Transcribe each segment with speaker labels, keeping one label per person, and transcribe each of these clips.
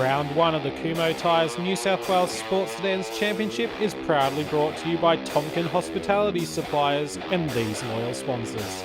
Speaker 1: Round 1 of the Coupe Tyres New South Wales Sports Sedans Championship is proudly brought to you by Tomkin Hospitality Suppliers and these loyal sponsors.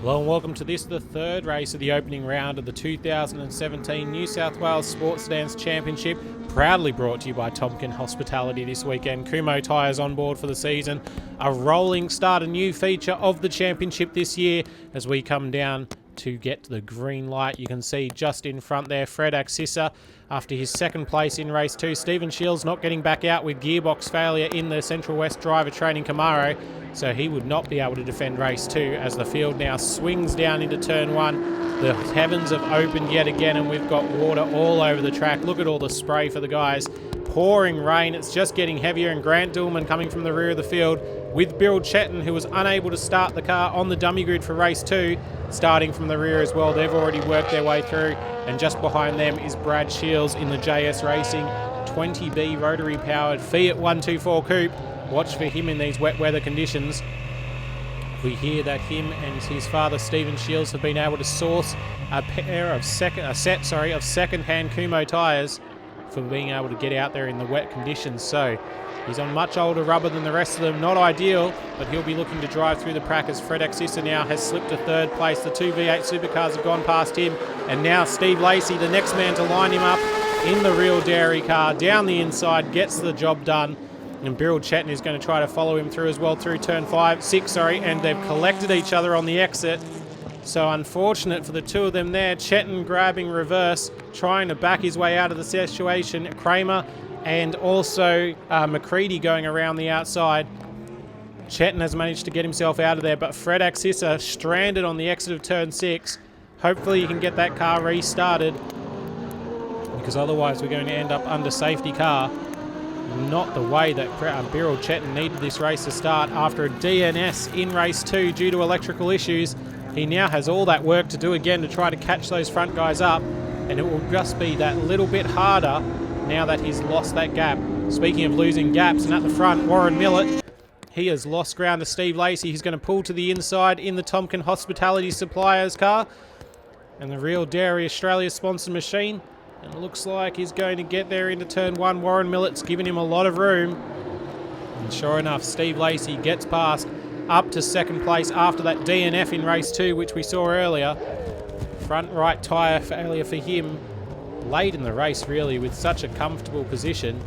Speaker 1: Hello and welcome to the third race of the opening round of the 2017 New South Wales Sports Sedans Championship, proudly brought to you by Tomkin Hospitality this weekend. Coupe Tyres on board for the season. A rolling start, a new feature of the championship this year as we come down to get to the green light. You can see just in front there Fred Axissa after his second place in race 2. Brad Shiels not getting back out with gearbox failure in the Central West driver training Camaro, so he would not be able to defend race 2 as the field now swings down into turn 1. The heavens have opened yet again and we've got water all over the track. Look at all the spray for the guys. Pouring rain, it's just getting heavier, and Grant Dillman coming from the rear of the field with Bill Chetton, who was unable to start the car on the dummy grid for race 2, starting from the rear as well. They've already worked their way through, and just behind them is Brad Shiels in the JS Racing 20B rotary powered Fiat 124 Coupe. Watch for him in these wet weather conditions. We hear that him and his father Stephen Shiels have been able to source a set of second-hand Coupe tyres for being able to get out there in the wet conditions. So he's on much older rubber than the rest of them. Not ideal, but he'll be looking to drive through the pack as Fred Axissa now has slipped to third place. The two V8 supercars have gone past him, and now Steve Lacey, the next man to line him up in the real dairy car, down the inside, gets the job done. And Bill Chetton is going to try to follow him through as well through turn 6, and they've collected each other on the exit. So unfortunate for the two of them there. Chetton grabbing reverse, trying to back his way out of the situation. Kramer and also McCready going around the outside. Chetton has managed to get himself out of there, but Fred Axissa stranded on the exit of turn 6. Hopefully he can get that car restarted, because otherwise we're going to end up under safety car. Not the way that Bill Chetton needed this race to start after a DNS in race 2 due to electrical issues. He now has all that work to do again to try to catch those front guys up, and it will just be that little bit harder now that he's lost that gap. Speaking of losing gaps, and at the front, Warren Millett, he has lost ground to Steve Lacey. He's going to pull to the inside in the Tomkin Hospitality Suppliers car and the Real Dairy Australia sponsored machine. And it looks like he's going to get there into turn 1. Warren Millett's given him a lot of room. And sure enough, Steve Lacey gets past up to second place after that DNF in race 2, which we saw earlier. Front right tyre failure for him late in the race, really, with such a comfortable position.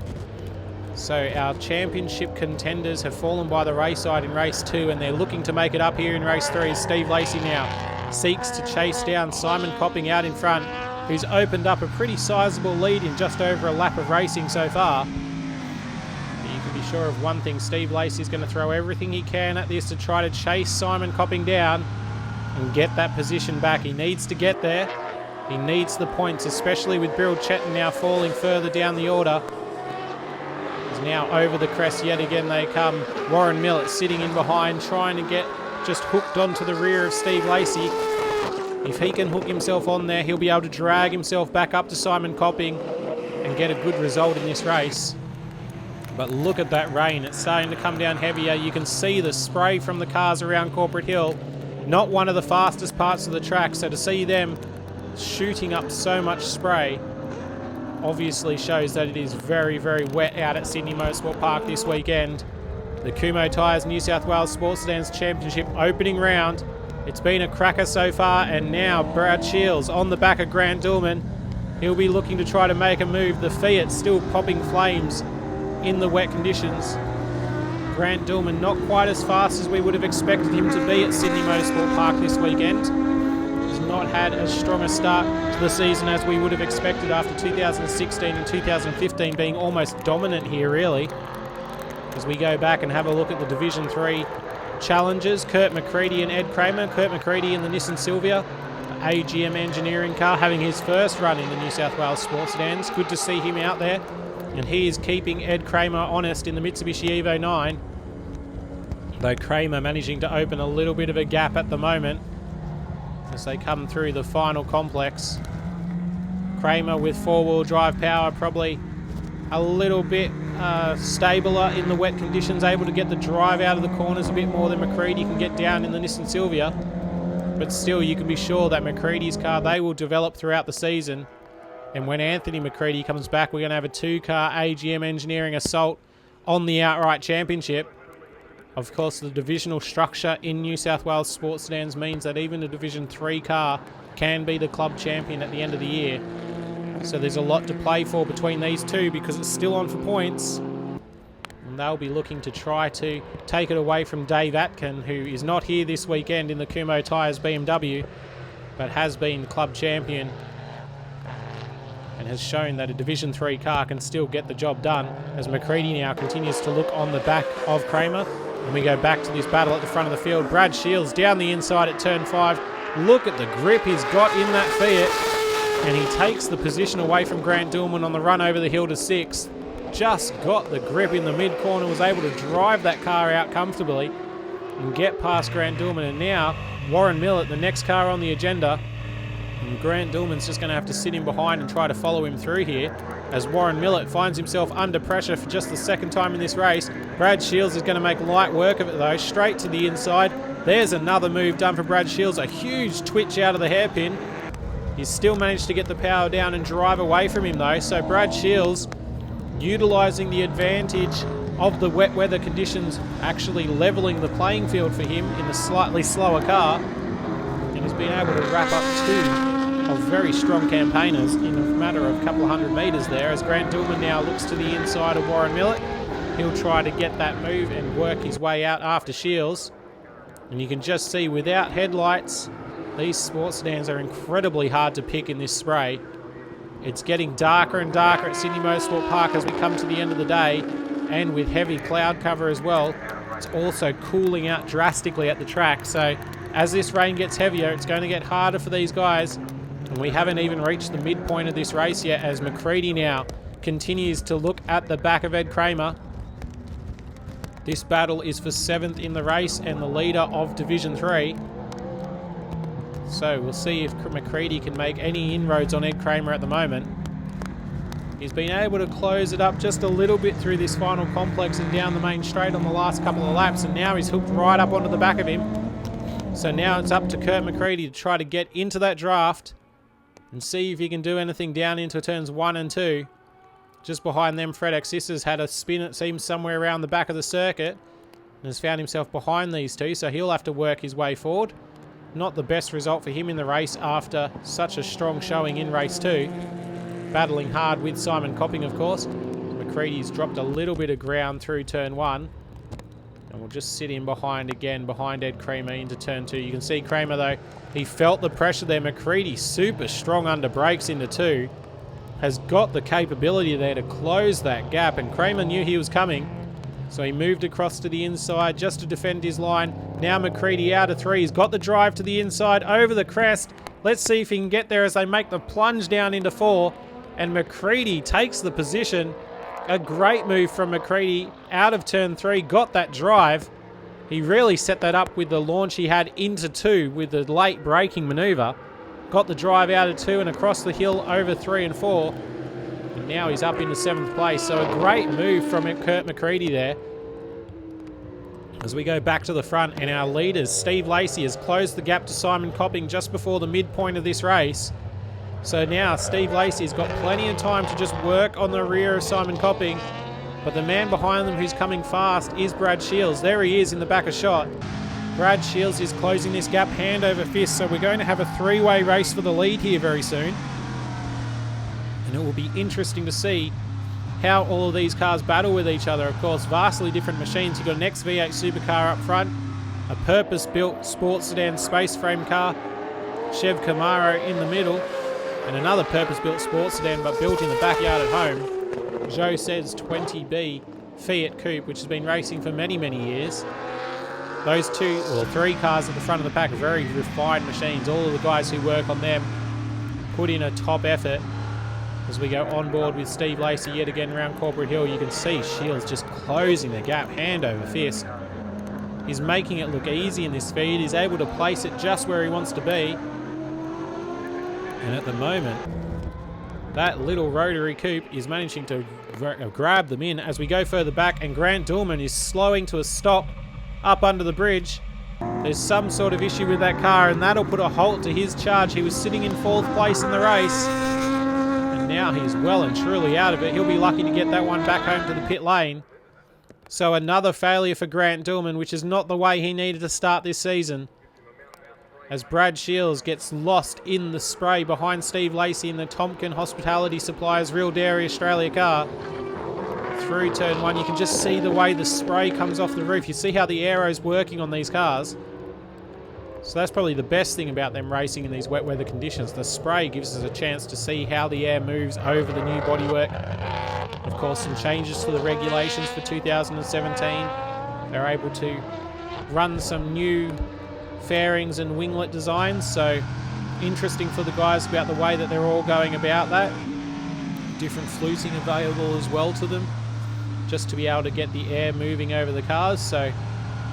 Speaker 1: So our championship contenders have fallen by the wayside in race 2, and they're looking to make it up here in race 3 as Steve Lacey now seeks to chase down Simon Copping out in front, who's opened up a pretty sizable lead in just over a lap of racing so far. But you can be sure of one thing, Steve Lacey's going to throw everything he can at this to try to chase Simon Copping down and get that position back. He needs to get there. He needs the points, especially with Bill Chetton now falling further down the order. He's now over the crest yet again they come. Warren Millett sitting in behind, trying to get just hooked onto the rear of Steve Lacey. If he can hook himself on there, he'll be able to drag himself back up to Simon Copping and get a good result in this race. But look at that rain. It's starting to come down heavier. You can see the spray from the cars around Corporate Hill. Not one of the fastest parts of the track, so to see them shooting up so much spray obviously shows that it is very, very wet out at Sydney Motorsport Park this weekend. The Coupe Tyres New South Wales Sports Sedans Championship opening round. It's been a cracker so far, and now Brad Shiels on the back of Grant Dillman. He'll be looking to try to make a move. The Fiat still popping flames in the wet conditions. Grant Dillman not quite as fast as we would have expected him to be at Sydney Motorsport Park this weekend. He's not had as strong a start to the season as we would have expected after 2016 and 2015 being almost dominant here, really. As we go back and have a look at the Division 3 challengers, Kurt McCready and Ed Kramer. Kurt McCready in the Nissan Silvia, AGM engineering car, having his first run in the New South Wales Sports Sedans. Good to see him out there. And he is keeping Ed Kramer honest in the Mitsubishi Evo 9. Though Kramer managing to open a little bit of a gap at the moment as they come through the final complex. Kramer with four-wheel drive power, probably a little bit stabler in the wet conditions, able to get the drive out of the corners a bit more than McCready can get down in the Nissan Silvia. But still, you can be sure that McCready's car, they will develop throughout the season. And when Anthony McCready comes back, we're going to have a two-car AGM engineering assault on the outright championship. Of course, the divisional structure in New South Wales Sports Sedans means that even a Division 3 car can be the club champion at the end of the year. So there's a lot to play for between these two because it's still on for points. And they'll be looking to try to take it away from Dave Atkin, who is not here this weekend in the Coupe Tyres BMW, but has been club champion and has shown that a Division 3 car can still get the job done, as McCready now continues to look on the back of Kramer. And we go back to this battle at the front of the field. Brad Shiels down the inside at turn 5. Look at the grip he's got in that Fiat. And he takes the position away from Grant Dillman on the run over the hill to 6th. Just got the grip in the mid-corner, was able to drive that car out comfortably and get past Grant Dillman. And now Warren Millett, the next car on the agenda. And Grant Dillman's just going to have to sit in behind and try to follow him through here, as Warren Millett finds himself under pressure for just the second time in this race. Brad Shiels is going to make light work of it though, straight to the inside. There's another move done for Brad Shiels, a huge twitch out of the hairpin. He's still managed to get the power down and drive away from him though, so Brad Shiels utilising the advantage of the wet weather conditions, actually levelling the playing field for him in the slightly slower car, and has been able to wrap up two of very strong campaigners in a matter of a couple of hundred metres there, as Grant Dillman now looks to the inside of Warren Millett. He'll try to get that move and work his way out after Shiels. And you can just see, without headlights, these sports sedans are incredibly hard to pick in this spray. It's getting darker and darker at Sydney Motorsport Park as we come to the end of the day, and with heavy cloud cover as well. It's also cooling out drastically at the track, so as this rain gets heavier, it's going to get harder for these guys. And we haven't even reached the midpoint of this race yet, as McCready now continues to look at the back of Ed Kramer. This battle is for 7th in the race and the leader of Division 3. So we'll see if McCready can make any inroads on Ed Kramer at the moment. He's been able to close it up just a little bit through this final complex and down the main straight on the last couple of laps, and now he's hooked right up onto the back of him. So now it's up to Kurt McCready to try to get into that draft and see if he can do anything down into turns 1 and 2. Just behind them, Fred Axis had a spin, it seems, somewhere around the back of the circuit and has found himself behind these two, so he'll have to work his way forward. Not the best result for him in the race after such a strong showing in race 2. Battling hard with Simon Copping, of course. McCready's dropped a little bit of ground through turn 1. And we'll just sit in behind again, behind Ed Kramer into turn 2. You can see Kramer, though, he felt the pressure there. McCready super strong under brakes into 2. Has got the capability there to close that gap, and Kramer knew he was coming. So he moved across to the inside just to defend his line. Now McCready out of 3. He's got the drive to the inside over the crest. Let's see if he can get there as they make the plunge down into 4. And McCready takes the position. A great move from McCready out of turn 3. Got that drive. He really set that up with the launch he had into 2 with the late braking manoeuvre. Got the drive out of 2 and across the hill over 3 and 4. And now he's up into 7th place. So a great move from Kurt McCready there. As we go back to the front, and our leaders, Steve Lacey, has closed the gap to Simon Copping just before the midpoint of this race. So now Steve Lacey's got plenty of time to just work on the rear of Simon Copping. But the man behind them who's coming fast is Brad Shiels. There he is in the back of shot. Brad Shiels is closing this gap hand over fist. So we're going to have a 3-way race for the lead here very soon. And it will be interesting to see how all of these cars battle with each other. Of course, vastly different machines. You've got an ex-V8 supercar up front, a purpose-built sports sedan space frame car, Chev Camaro in the middle, and another purpose-built sports sedan but built in the backyard at home, Joe Says 20B Fiat Coupe, which has been racing for many, many years. Those 3 cars at the front of the pack are very refined machines. All of the guys who work on them put in a top effort. As we go on board with Steve Lacey yet again around Corporate Hill, you can see Shiels just closing the gap hand over fist. He's making it look easy in this feed. He's able to place it just where he wants to be. And at the moment, That little Rotary Coupe is managing to grab them in as we go further back, and Grant Dillman is slowing to a stop up under the bridge. There's some sort of issue with that car, and that'll put a halt to his charge. He was sitting in 4th place in the race, and now he's well and truly out of it. He'll be lucky to get that one back home to the pit lane. So another failure for Grant Dillman, which is not the way he needed to start this season, as Brad Shiels gets lost in the spray behind Steve Lacey in the Tompkin Hospitality Supplies Real Dairy Australia car. Through turn 1, you can just see the way the spray comes off the roof. You see how the aero's working on these cars. So that's probably the best thing about them racing in these wet weather conditions. The spray gives us a chance to see how the air moves over the new bodywork. Of course, some changes to the regulations for 2017. They're able to run some new fairings and winglet designs, so interesting for the guys about the way that they're all going about that. Different fluting available as well to them, just to be able to get the air moving over the cars. So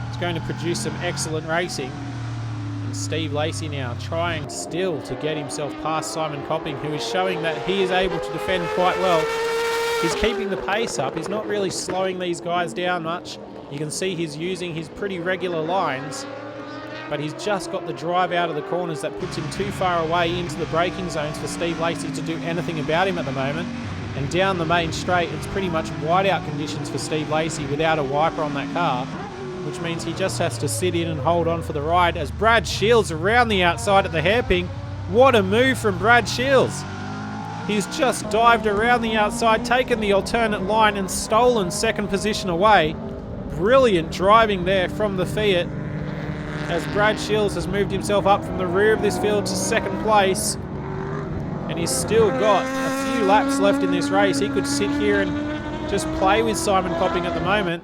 Speaker 1: it's going to produce some excellent racing. And Steve Lacey now trying still to get himself past Simon Copping, who is showing that he is able to defend quite well. He's keeping the pace up. He's not really slowing these guys down much. You can see he's using his pretty regular lines, but he's just got the drive out of the corners that puts him too far away into the braking zones for Steve Lacey to do anything about him at the moment. And down the main straight, it's pretty much whiteout conditions for Steve Lacey without a wiper on that car, which means he just has to sit in and hold on for the ride as Brad Shiels around the outside at the hairpin. What a move from Brad Shiels. He's just dived around the outside, taken the alternate line and stolen 2nd position away. Brilliant driving there from the Fiat, as Brad Shiels has moved himself up from the rear of this field to 2nd place. And he's still got a few laps left in this race. He could sit here and just play with Simon Copping at the moment,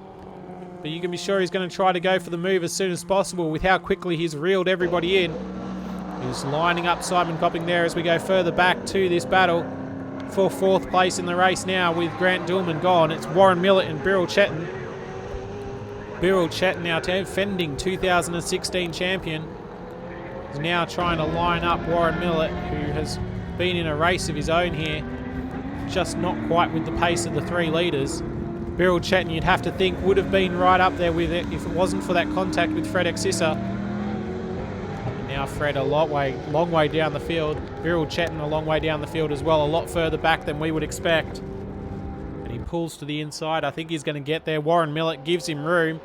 Speaker 1: but you can be sure he's going to try to go for the move as soon as possible with how quickly he's reeled everybody in. He's lining up Simon Copping there as we go further back to this battle for 4th place in the race now with Grant Dillman gone. It's Warren Millett and Birrell Chetton. Birrell Chetton, now defending 2016 champion, is now trying to line up Warren Millett, who has been in a race of his own here, just not quite with the pace of the 3 leaders. Birrell Chetton, you'd have to think, would have been right up there with it if it wasn't for that contact with Fred Exissa. Now Fred a long way down the field. Birrell Chetton a long way down the field as well, a lot further back than we would expect. And he pulls to the inside. I think he's going to get there. Warren Millett gives him room.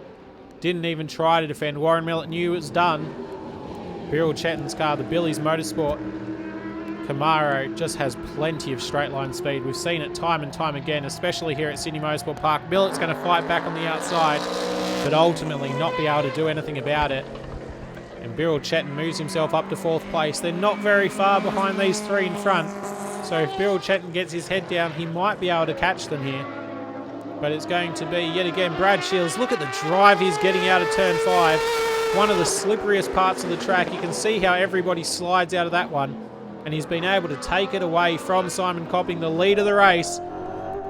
Speaker 1: Didn't even try to defend. Warren Millett knew it was done. Birrell Chetton's car, the Billy's Motorsport Camaro, just has plenty of straight line speed. We've seen it time and time again, especially here at Sydney Motorsport Park. Millett's going to fight back on the outside, but ultimately not be able to do anything about it. And Birrell Chetton moves himself up to 4th place. They're not very far behind these 3 in front, so if Birrell Chetton gets his head down, he might be able to catch them here. But it's going to be, yet again, Brad Shiels. Look at the drive he's getting out of turn 5. One of the slipperiest parts of the track. You can see how everybody slides out of that one. And he's been able to take it away from Simon Copping, the lead of the race.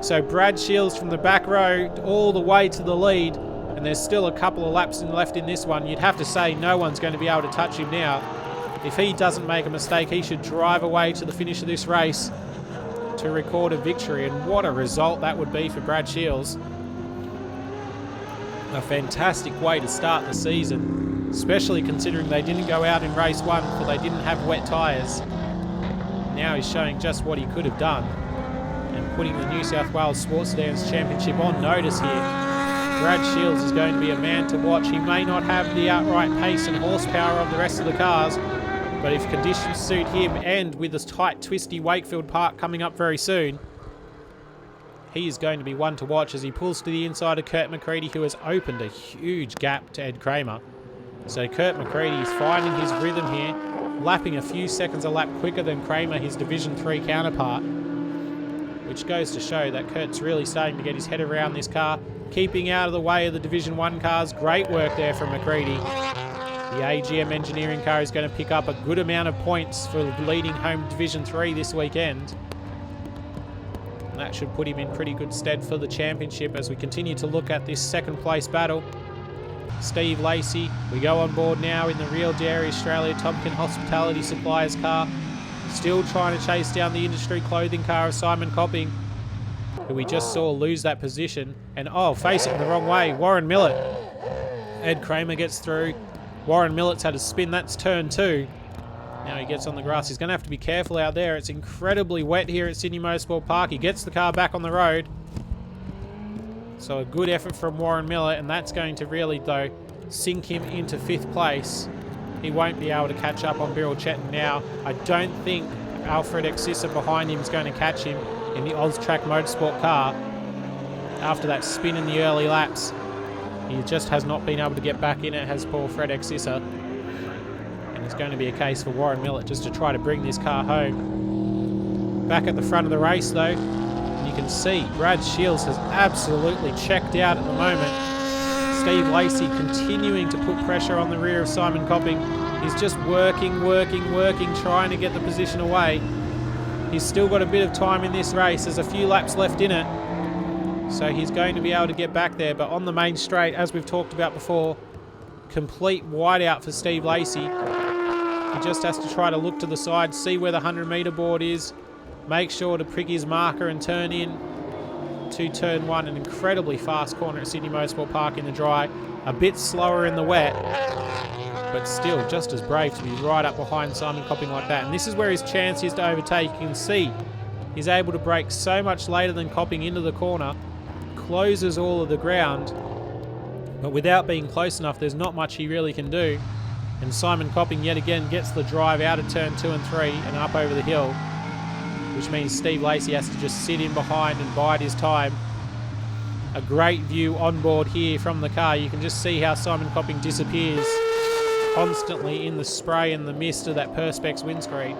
Speaker 1: So Brad Shiels from the back row all the way to the lead. And there's still a couple of laps left in this one. You'd have to say no one's going to be able to touch him now. If he doesn't make a mistake, he should drive away to the finish of this race to record a victory, and what a result that would be for Brad Shiels. A fantastic way to start the season, especially considering they didn't go out in race 1 because they didn't have wet tyres. Now he's showing just what he could have done and putting the New South Wales Sports Sedans Championship on notice here. Brad Shiels is going to be a man to watch. He may not have the outright pace and horsepower of the rest of the cars, but if conditions suit him, and with this tight, twisty Wakefield Park coming up very soon, he is going to be one to watch as he pulls to the inside of Kurt McCready, who has opened a huge gap to Ed Kramer. So Kurt McCready is finding his rhythm here, lapping a few seconds a lap quicker than Kramer, his Division 3 counterpart, which goes to show that Kurt's really starting to get his head around this car, keeping out of the way of the Division 1 cars. Great work there from McCready. The AGM engineering car is going to pick up a good amount of points for leading home Division 3 this weekend. And that should put him in pretty good stead for the championship as we continue to look at this 2nd place battle. Steve Lacey, we go on board now in the Real Dairy Australia Tompkin Hospitality Suppliers car. Still trying to chase down the industry clothing car of Simon Copping, who we just saw lose that position. And face it the wrong way, Warren Millett. Ed Kramer gets through. Warren Millett's had a spin, that's turn 2. Now he gets on the grass. He's going to have to be careful out there. It's incredibly wet here at Sydney Motorsport Park. He gets the car back on the road. So a good effort from Warren Millett, and that's going to really, though, sink him into 5th place. He won't be able to catch up on Birrell Chetton now. I don't think Alfred Exissa behind him is going to catch him in the Austrac Motorsport car. After that spin in the early laps, he just has not been able to get back in it, has poor Fred Exissa. And it's going to be a case for Warren Millett just to try to bring this car home. Back at the front of the race, though, you can see Brad Shiels has absolutely checked out at the moment. Steve Lacey continuing to put pressure on the rear of Simon Copping. He's just working, trying to get the position away. He's still got a bit of time in this race. There's a few laps left in it. So he's going to be able to get back there. But on the main straight, as we've talked about before, complete whiteout for Steve Lacey. He just has to try to look to the side, see where the 100-metre board is, make sure to prick his marker and turn in to turn 1. An incredibly fast corner at Sydney Motorsport Park in the dry. A bit slower in the wet, but still just as brave to be right up behind Simon Copping like that. And this is where his chance is to overtake. You can see he's able to brake so much later than Copping into the corner, closes all of the ground, but without being close enough, there's not much he really can do. And Simon Copping yet again gets the drive out of turn 2 and 3 and up over the hill, which means Steve Lacey has to just sit in behind and bide his time. A great view on board here from the car. You can just see how Simon Copping disappears constantly in the spray and the mist of that Perspex windscreen.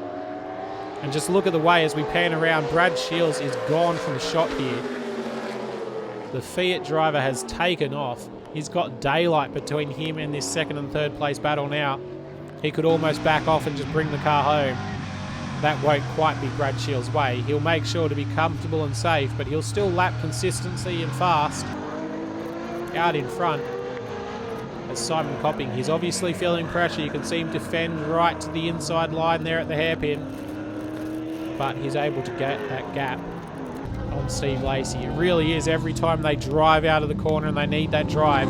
Speaker 1: And just look at the way as we pan around, Brad Shiels is gone from shot here. The Fiat driver has taken off. He's got daylight between him and this 2nd and 3rd place battle now. He could almost back off and just bring the car home. That won't quite be Brad Shiels' way. He'll make sure to be comfortable and safe, but he'll still lap consistency and fast out in front. As Simon Copping, he's obviously feeling pressure. You can see him defend right to the inside line there at the hairpin, but he's able to get that gap on Steve Lacey. It really is every time they drive out of the corner and they need that drive,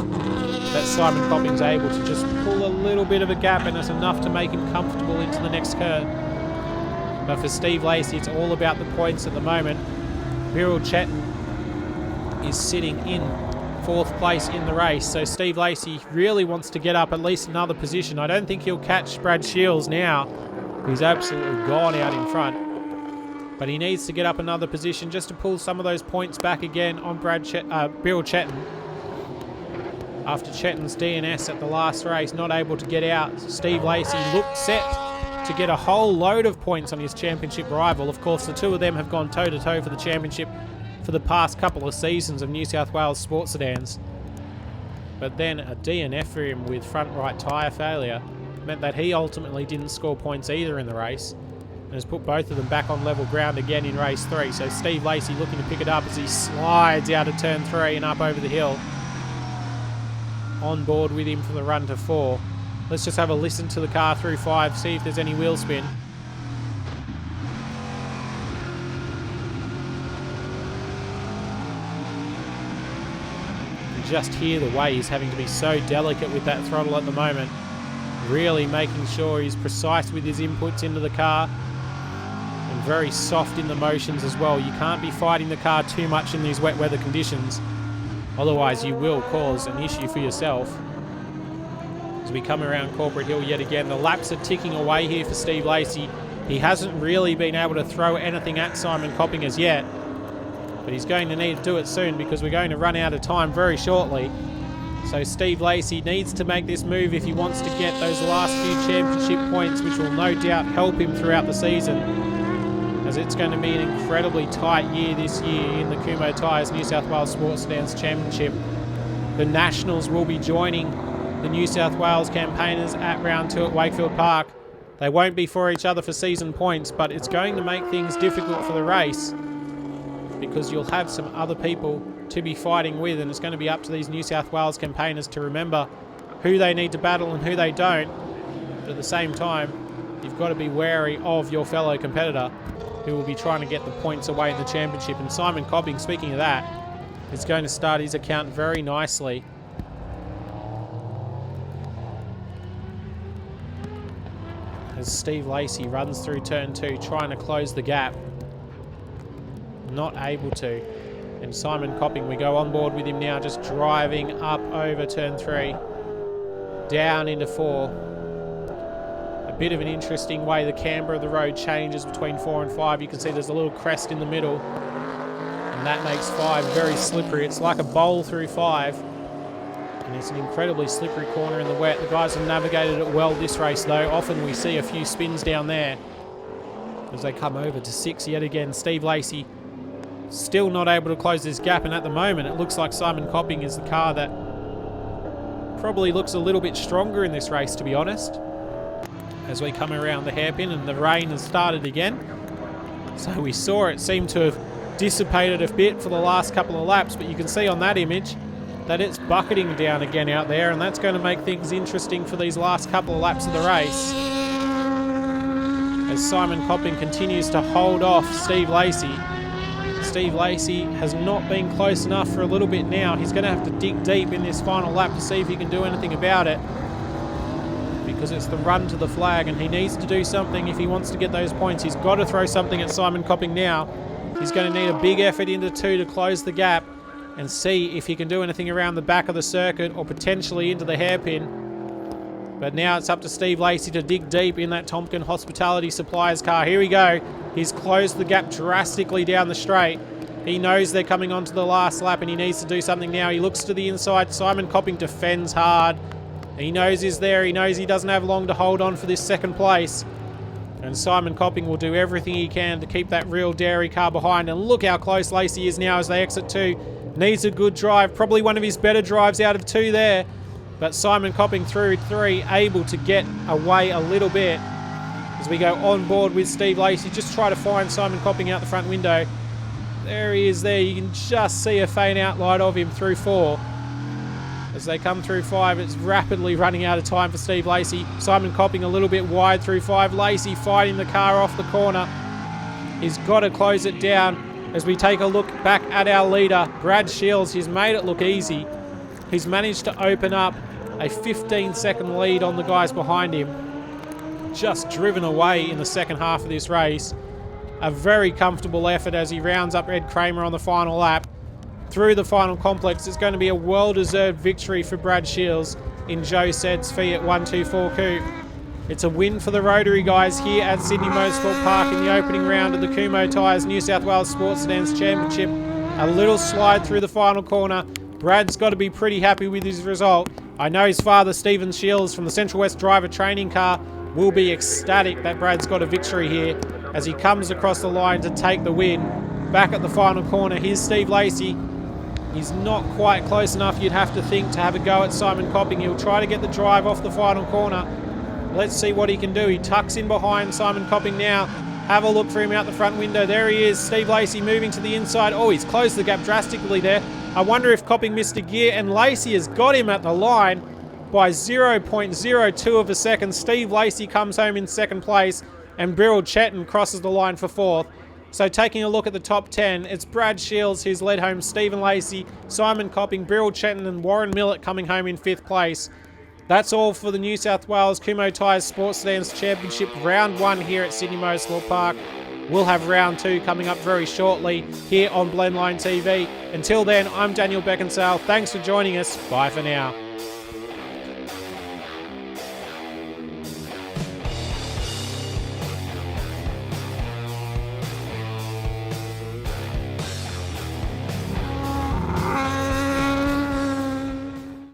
Speaker 1: that Simon Copping's able to just pull a little bit of a gap, and it's enough to make him comfortable into the next curve. But for Steve Lacey, it's all about the points at the moment. Birrell Chetton is sitting in 4th place in the race, so Steve Lacey really wants to get up at least another position. I don't think he'll catch Brad Shiels now, who's absolutely gone out in front. But he needs to get up another position just to pull some of those points back again on Birrell Chetton. After Chetton's DNS at the last race, not able to get out, Steve Lacey looked set to get a whole load of points on his championship rival. Of course, the two of them have gone toe-to-toe for the championship for the past couple of seasons of New South Wales Sports Sedans. But then a DNF for him with front right tyre failure meant that he ultimately didn't score points either in the race, and has put both of them back on level ground again in race 3. So Steve Lacey looking to pick it up as he slides out of turn 3 and up over the hill. On board with him for the run to 4. Let's just have a listen to the car through 5, see if there's any wheel spin. You just hear the way he's having to be so delicate with that throttle at the moment. Really making sure he's precise with his inputs into the car. And very soft in the motions as well. You can't be fighting the car too much in these wet weather conditions. Otherwise you will cause an issue for yourself. As we come around Corporate Hill yet again, the laps are ticking away here for Steve Lacey. He hasn't really been able to throw anything at Simon Copping as yet, but he's going to need to do it soon because we're going to run out of time very shortly. So Steve Lacey needs to make this move if he wants to get those last few championship points, which will no doubt help him throughout the season, as it's going to be an incredibly tight year this year in the Kumo Tyres New South Wales Sports Sedans Championship. The Nationals will be joining the New South Wales campaigners at round 2 at Wakefield Park. They won't be for each other for season points, but it's going to make things difficult for the race because you'll have some other people to be fighting with, and it's going to be up to these New South Wales campaigners to remember who they need to battle and who they don't. But at the same time, you've got to be wary of your fellow competitor who will be trying to get the points away in the championship. And Simon Copping, speaking of that, is going to start his account very nicely. As Steve Lacey runs through turn 2, trying to close the gap. Not able to. And Simon Copping, we go on board with him now, just driving up over turn 3. Down into 4. A bit of an interesting way the camber of the road changes between 4 and 5. You can see there's a little crest in the middle. And that makes 5 very slippery. It's like a bowl through 5. And it's an incredibly slippery corner in the wet. The guys have navigated it well this race though. Often we see a few spins down there as they come over to 6 yet again. Steve Lacey still not able to close this gap, and at the moment it looks like Simon Copping is the car that probably looks a little bit stronger in this race, to be honest. As we come around the hairpin and the rain has started again. So we saw it seem to have dissipated a bit for the last couple of laps, but you can see on that image that it's bucketing down again out there, and that's going to make things interesting for these last couple of laps of the race. As Simon Copping continues to hold off Steve Lacey. Steve Lacey has not been close enough for a little bit now. He's going to have to dig deep in this final lap to see if he can do anything about it, because it's the run to the flag and he needs to do something if he wants to get those points. He's got to throw something at Simon Copping now. He's going to need a big effort into 2 to close the gap and see if he can do anything around the back of the circuit or potentially into the hairpin. But now it's up to Steve Lacey to dig deep in that Tompkin Hospitality Supplies car. Here we go. He's closed the gap drastically down the straight. He knows they're coming onto the last lap and he needs to do something now. He looks to the inside. Simon Copping defends hard. He knows he's there. He knows he doesn't have long to hold on for this second place. And Simon Copping will do everything he can to keep that real dairy car behind. And look how close Lacey is now as they exit 2. Needs a good drive. Probably one of his better drives out of 2 there. But Simon Copping through 3, able to get away a little bit. As we go on board with Steve Lacey, just try to find Simon Copping out the front window. There he is there. You can just see a faint outline of him through 4. As they come through 5, it's rapidly running out of time for Steve Lacey. Simon Copping a little bit wide through 5. Lacey fighting the car off the corner. He's got to close it down. As we take a look back at our leader, Brad Shiels, he's made it look easy. He's managed to open up a 15-second lead on the guys behind him. Just driven away in the second half of this race. A very comfortable effort as he rounds up Ed Kramer on the final lap. Through the final complex, it's going to be a well-deserved victory for Brad Shiels in Joe Sed's Fiat 124 Coupe. It's a win for the Rotary guys here at Sydney Motorsport Park in the opening round of the Coupe Tyres New South Wales Sports Sedans Championship. A little slide through the final corner. Brad's got to be pretty happy with his result. I know his father, Stephen Shiels, from the Central West Driver Training Car, will be ecstatic that Brad's got a victory here as he comes across the line to take the win. Back at the final corner, here's Steve Lacey. He's not quite close enough, you'd have to think, to have a go at Simon Copping. He'll try to get the drive off the final corner. Let's see what he can do. He tucks in behind Simon Copping now. Have a look for him out the front window. There he is. Steve Lacey moving to the inside. Oh, he's closed the gap drastically there. I wonder if Copping missed a gear, and Lacey has got him at the line by 0.02 of a second. Steve Lacey comes home in second place, and Birrell Chetton crosses the line for 4th. So taking a look at the top 10, it's Brad Shiels who's led home Stephen Lacey, Simon Copping, Birrell Chetton and Warren Millett coming home in 5th place. That's all for the New South Wales Coupe Tyres Sports Sedans Championship Round 1 here at Sydney Motorsport Park. We'll have Round 2 coming up very shortly here on Blendline TV. Until then, I'm Daniel Beckinsale. Thanks for joining us. Bye for now.